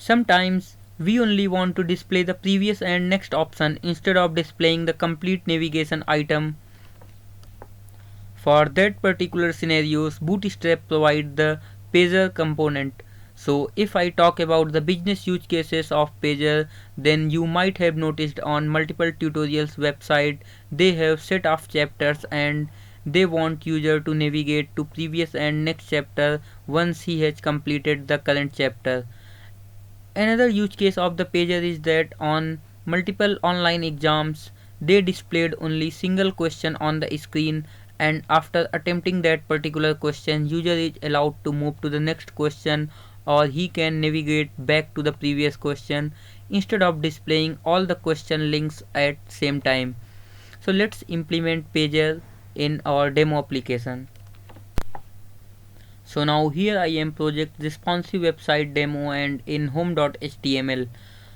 Sometimes we only want to display the previous and next option instead of displaying the complete navigation item. For that particular scenarios, Bootstrap provide the Pager component. So if I talk about the business use cases of Pager, then you might have noticed on multiple tutorials website they have set of chapters and they want user to navigate to previous and next chapter once he has completed the current chapter. Another use case of the pager is that on multiple online exams they displayed only single question on the screen, and after attempting that particular question user is allowed to move to the next question or he can navigate back to the previous question instead of displaying all the question links at same time. So let's implement pager in our demo application. So now here I am project responsive website demo and in home.html.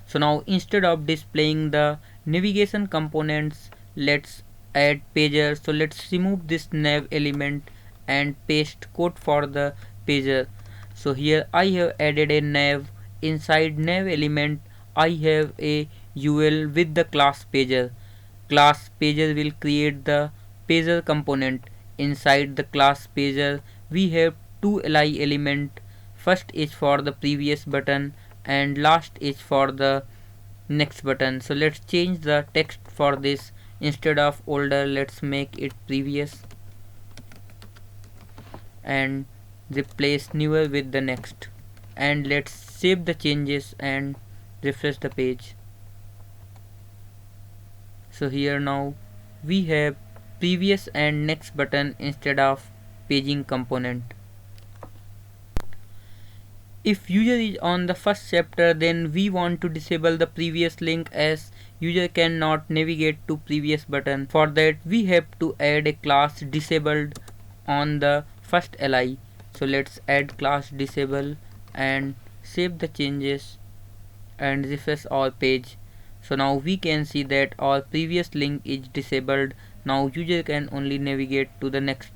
So now instead of displaying the navigation components, let's add pager. So let's remove this nav element and paste code for the pager. So here I have added a nav. Inside nav element I have a UL with the class pager. Class pager will create the pager component. Inside the class pager we have two li element. First is for the previous button and last is for the next button. So let's change the text for this. Instead of older, let's make it previous and replace newer with the next, and let's save the changes and refresh the page. So here now we have previous and next button instead of paging component. If user is on the first chapter, then we want to disable the previous link as user cannot navigate to previous button. For that we have to add a class disabled on the first li. So let's add class disable and save the changes and refresh our page. So now we can see that our previous link is disabled. Now user can only navigate to the next